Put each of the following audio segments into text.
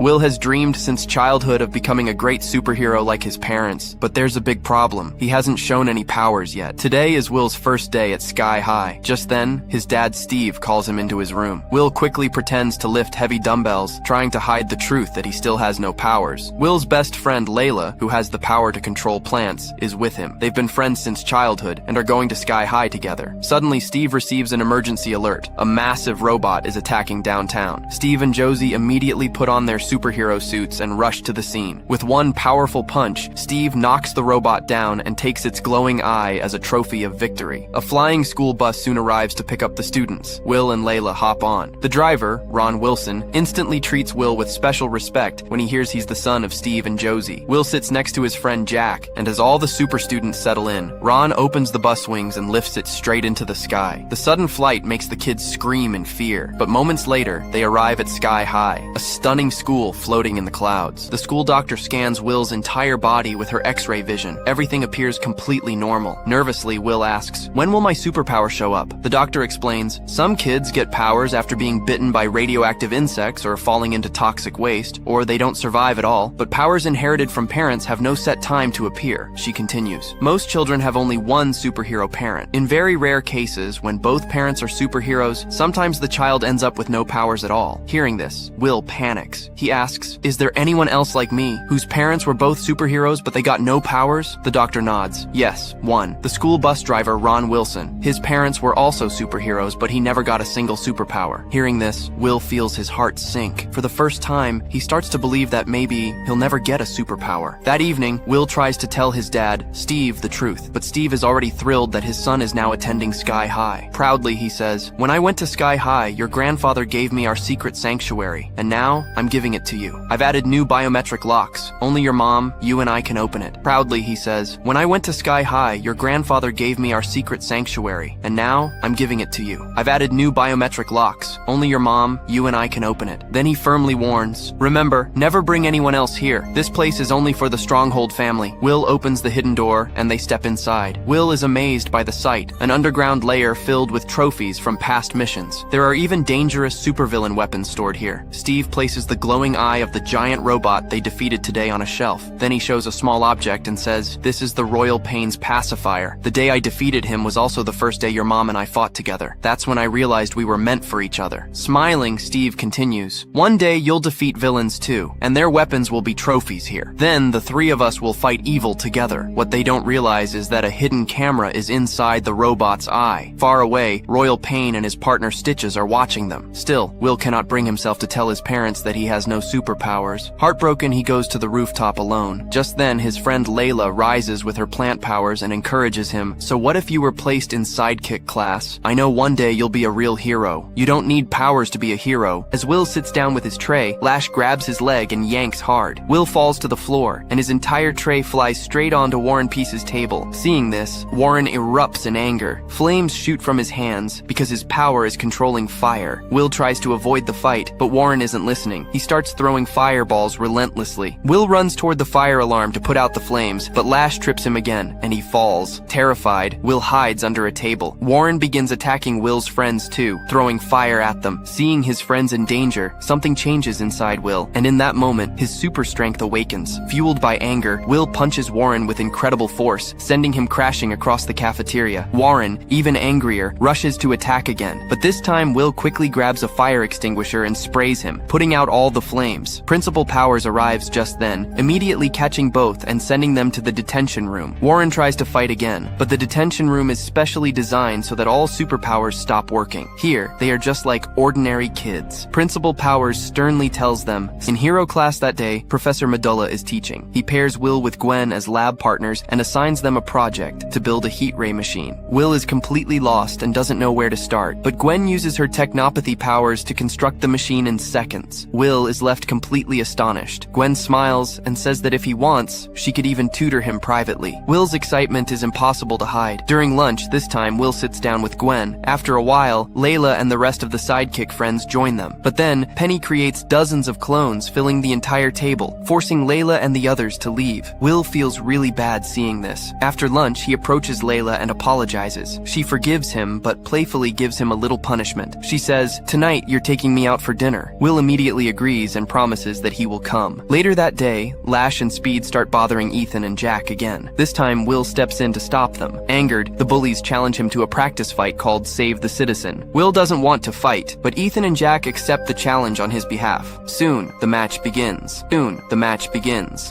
Will has dreamed since childhood of becoming a great superhero like his parents, but there's a big problem. He hasn't shown any powers yet. Today is Will's first day at Sky High. Just then, his dad Steve calls him into his room. Will quickly pretends to lift heavy dumbbells, trying to hide the truth that he still has no powers. Will's best friend Layla, who has the power to control plants, is with him. They've been friends since childhood and are going to Sky High together. Suddenly, Steve receives an emergency alert. A massive robot is attacking downtown. Steve and Josie immediately put on their superhero suits and rush to the scene. With one powerful punch, Steve knocks the robot down and takes its glowing eye as a trophy of victory. A flying school bus soon arrives to pick up the students. Will and Layla hop on. The driver, Ron Wilson, instantly treats Will with special respect when he hears he's the son of Steve and Josie. Will sits next to his friend Jack, and as all the super students settle in, Ron opens the bus wings and lifts it straight into the sky. The sudden flight makes the kids scream in fear, but moments later, they arrive at Sky High, a stunning school floating in the clouds. The school doctor scans Will's entire body with her X-ray vision. Everything appears completely normal. Nervously, Will asks, "When will my superpower show up?" The doctor explains, "Some kids get powers after being bitten by radioactive insects or falling into toxic waste, or they don't survive at all, but powers inherited from parents have no set time to appear." She continues, "Most children have only one superhero parent. In very rare cases, when both parents are superheroes, sometimes the child ends up with no powers at all." Hearing this, Will panics. He asks, "Is there anyone else like me, whose parents were both superheroes but they got no powers?" The doctor nods. "Yes, one. The school bus driver, Ron Wilson. His parents were also superheroes, but he never got a single superpower." Hearing this, Will feels his heart sink. For the first time, he starts to believe that maybe he'll never get a superpower. That evening, Will tries to tell his dad, Steve, the truth, but Steve is already thrilled that his son is now attending Sky High. Proudly, he says, "When I went to Sky High, your grandfather gave me our secret sanctuary, and now I'm giving it to you. I've added new biometric locks. Only your mom, you, and I can open it." Proudly, he says, "When I went to Sky High, your grandfather gave me our secret sanctuary, and now I'm giving it to you. I've added new biometric locks. Only your mom, you, and I can open it." Then he firmly warns, "Remember, never bring anyone else here. This place is only for the Stronghold family." Will opens the hidden door, and they step inside. Will is amazed by the sight, an underground lair filled with trophies from past missions. There are even dangerous supervillain weapons stored here. Steve places the glowing eye of the giant robot they defeated today on a shelf. Then he shows a small object and says, "This is the Royal Pains pacifier. The day I defeated him was also the first day your mom and I fought together. That's when I realized we were meant for each other." Smiling, Steve continues, "One day you'll defeat villains too, and their weapons will be trophies here. Then the three of us will fight evil together." What they don't realize is that a hidden camera is inside the robot's eye. Far away, Royal Pain and his partner Stitches are watching them. Still, Will cannot bring himself to tell his parents that he has no superpowers. Heartbroken, he goes to the rooftop alone. Just then, his friend Layla rises with her plant powers and encourages him, "So what if you were placed in sidekick class? I know one day you'll be a real hero. You don't need powers to be a hero." As Will sits down with his tray, Lash grabs his leg and yanks hard. Will falls to the floor, and his entire tray flies straight onto War and Peace's table. Seeing this, Warren erupts in anger. Flames shoot from his hands because his power is controlling fire. Will tries to avoid the fight, but Warren isn't listening. He starts throwing fireballs relentlessly. Will runs toward the fire alarm to put out the flames, but Lash trips him again, and he falls. Terrified, Will hides under a table. Warren begins attacking Will's friends too, throwing fire at them. Seeing his friends in danger, something changes inside Will, and in that moment, his super strength awakens. Fueled by anger, Will punches Warren with incredible force, sending him crashing across the cafeteria. Warren, even angrier, rushes to attack again, but this time Will quickly grabs a fire extinguisher and sprays him, putting out all the flames. Principal Powers arrives just then, immediately catching both and sending them to the detention room. Warren tries to fight again, but the detention room is specially designed so that all superpowers stop working. Here, they are just like ordinary kids. Principal Powers sternly tells them, in hero class that day, Professor Medulla is teaching. He pairs Will with Gwen as lab partners and assigns them a project to build a heat ray machine. Will is completely lost and doesn't know where to start, but Gwen uses her technopathy powers to construct the machine in seconds. Will is left completely astonished. Gwen smiles and says that if he wants, she could even tutor him privately. Will's excitement is impossible to hide. During lunch, this time Will sits down with Gwen. After a while, Layla and the rest of the sidekick friends join them. But then, Penny creates dozens of clones filling the entire table, forcing Layla and the others to leave. Will feels really bad seeing this. After lunch, he approaches Layla and apologizes. She forgives him, but playfully gives him a little punishment. She says, "Tonight, you're taking me out for dinner." Will immediately agrees, prays and promises that he will come. Later that day, Lash and Speed start bothering Ethan and Jack again. This time, Will steps in to stop them. Angered, the bullies challenge him to a practice fight called Save the Citizen. Will doesn't want to fight, but Ethan and Jack accept the challenge on his behalf. Soon, the match begins.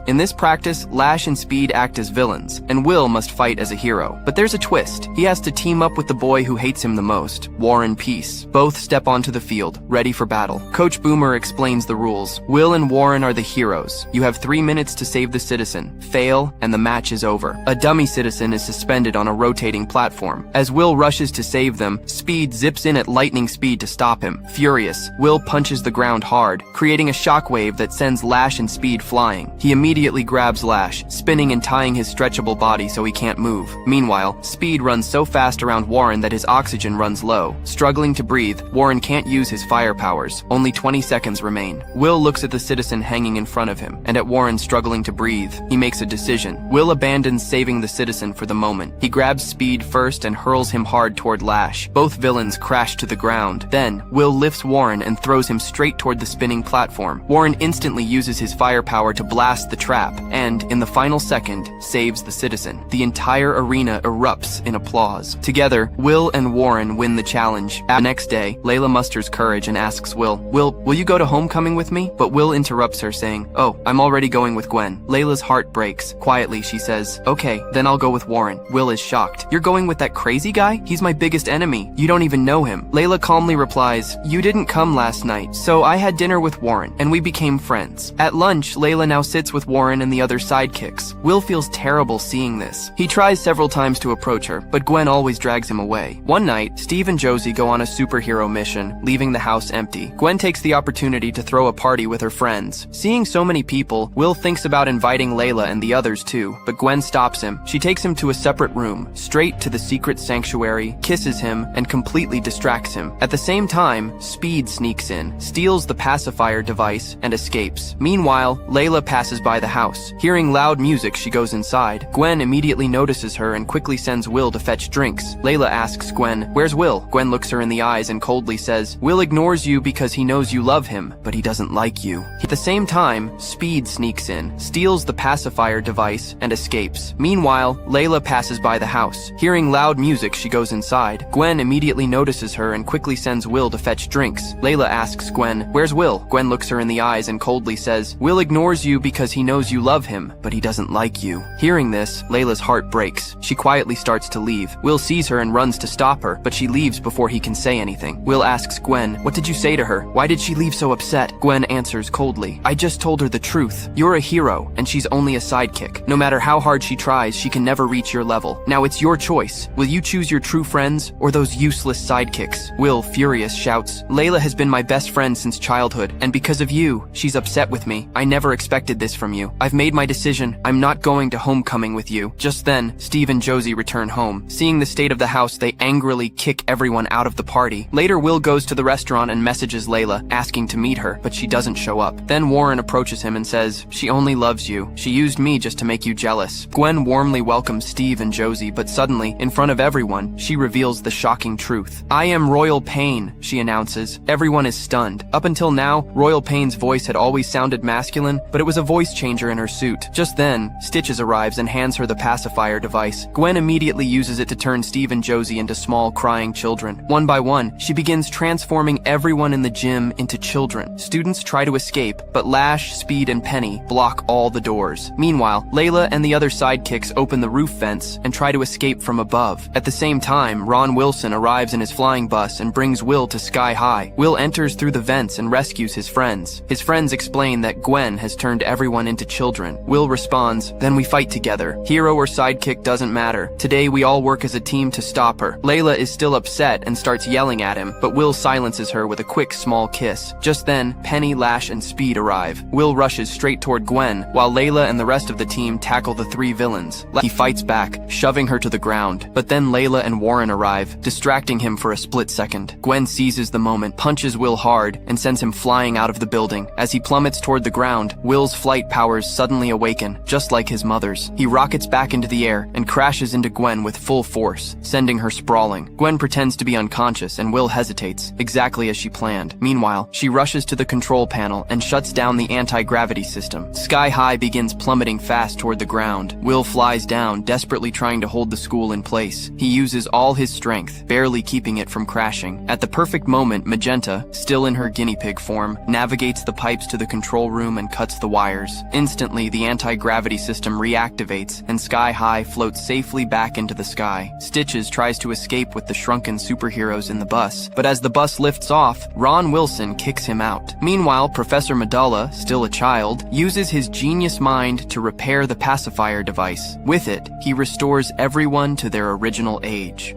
In this practice, Lash and Speed act as villains, and Will must fight as a hero. But there's a twist. He has to team up with the boy who hates him the most, Warren Peace. Both step onto the field, ready for battle. Coach Boomer explains the rules. Will and Warren are the heroes. You have 3 minutes to save the citizen. Fail, and the match is over. A dummy citizen is suspended on a rotating platform. As Will rushes to save them, Speed zips in at lightning speed to stop him. Furious, Will punches the ground hard, creating a shockwave that sends Lash and Speed flying. He immediately grabs Lash, spinning and tying his stretchable body so he can't move. Meanwhile, Speed runs so fast around Warren that his oxygen runs low. Struggling to breathe, Warren can't use his fire powers. Only 20 seconds remain. Will looks at the citizen hanging in front of him, and at Warren struggling to breathe. He makes a decision. Will abandons saving the citizen for the moment. He grabs Speed first and hurls him hard toward Lash. Both villains crash to the ground. Then, Will lifts Warren and throws him straight toward the spinning platform. Warren instantly uses his firepower to blast the trap, and, in the final second, saves the citizen. The entire arena erupts in applause. Together, Will and Warren win the challenge. The next day, Layla musters courage and asks Will, will you go to homecoming with me? But Will interrupts her, saying, "Oh, I'm already going with Gwen." Layla's heart breaks. Quietly, she says, "Okay, then I'll go with Warren." Will is shocked. "You're going with that crazy guy? He's my biggest enemy. You don't even know him." Layla calmly replies, "You didn't come last night, so I had dinner with Warren, and we became friends." At lunch, Layla now sits with Warren and the other sidekicks. Will feels terrible seeing this. He tries several times to approach her, but Gwen always drags him away. One night, Steve and Josie go on a superhero mission, leaving the house empty. Gwen takes the opportunity to throw a party with her friends. Seeing so many people, Will thinks about inviting Layla and the others too, but Gwen stops him. She takes him to a separate room, straight to the secret sanctuary, kisses him, and completely distracts him. At the same time, Speed sneaks in, steals the pacifier device, and escapes. Meanwhile, Layla passes by the house. Hearing loud music, she goes inside. Gwen immediately notices her and quickly sends Will to fetch drinks. Layla asks Gwen, "Where's Will?" Gwen looks her in the eyes and coldly says, "Will ignores you because he knows you love him, but he doesn't like you." At the same time, Speed sneaks in, steals the pacifier device, and escapes. Meanwhile, Layla passes by the house. Hearing loud music, she goes inside. Gwen immediately notices her and quickly sends Will to fetch drinks. Layla asks Gwen, "Where's Will?" Gwen looks her in the eyes and coldly says, "Will ignores you because he knows you love him, but he doesn't like you." Hearing this, Layla's heart breaks. She quietly starts to leave. Will sees her and runs to stop her, but she leaves before he can say anything. Will asks Gwen, "What did you say to her? Why did she leave so upset?" Gwen answers coldly, "I just told her the truth. You're a hero, and she's only a sidekick. No matter how hard she tries, she can never reach your level. Now it's your choice. Will you choose your true friends, or those useless sidekicks?" Will, furious, shouts, "Layla has been my best friend since childhood, and because of you, she's upset with me. I never expected this from you. I've made my decision. I'm not going to homecoming with you." Just then, Steve and Josie return home. Seeing the state of the house, they angrily kick everyone out of the party. Later, Will goes to the restaurant and messages Layla, asking to meet her, but she doesn't show up. Then Warren approaches him and says, "She only loves you. She used me just to make you jealous." Gwen warmly welcomes Steve and Josie, but suddenly, in front of everyone, she reveals the shocking truth. "I am Royal Pain," she announces. Everyone is stunned. Up until now, Royal Pain's voice had always sounded masculine, but it was a voice changer in her suit. Just then, Stitches arrives and hands her the pacifier device. Gwen immediately uses it to turn Steve and Josie into small, crying children. One by one, she begins transforming everyone in the gym into children. Students try to escape, but Lash, Speed, and Penny block all the doors. Meanwhile, Layla and the other sidekicks open the roof vents and try to escape from above. At the same time, Ron Wilson arrives in his flying bus and brings Will to Sky High. Will enters through the vents and rescues his friends. His friends explain that Gwen has turned everyone into children. Will responds, "Then we fight together. Hero or sidekick doesn't matter. Today we all work as a team to stop her." Layla is still upset and starts yelling at him, but Will silences her with a quick small kiss. Just then, Penny, Lash, and Speed arrive. Will rushes straight toward Gwen, while Layla and the rest of the team tackle the three villains. He fights back, shoving her to the ground, but then Layla and Warren arrive, distracting him for a split second. Gwen seizes the moment, punches Will hard, and sends him flying out of the building. As he plummets toward the ground, Will's flight powers suddenly awaken, just like his mother's. He rockets back into the air and crashes into Gwen with full force, sending her sprawling. Gwen pretends to be unconscious and Will hesitates, exactly as she planned. Meanwhile, she rushes to the control control panel and shuts down the anti-gravity system. Sky High begins plummeting fast toward the ground. Will flies down, desperately trying to hold the school in place. He uses all his strength, barely keeping it from crashing. At the perfect moment, Magenta, still in her guinea pig form, navigates the pipes to the control room and cuts the wires. Instantly, the anti-gravity system reactivates, and Sky High floats safely back into the sky. Stitches tries to escape with the shrunken superheroes in the bus, but as the bus lifts off, Ron Wilson kicks him out. Meanwhile, Professor Medulla, still a child, uses his genius mind to repair the pacifier device. With it, he restores everyone to their original age.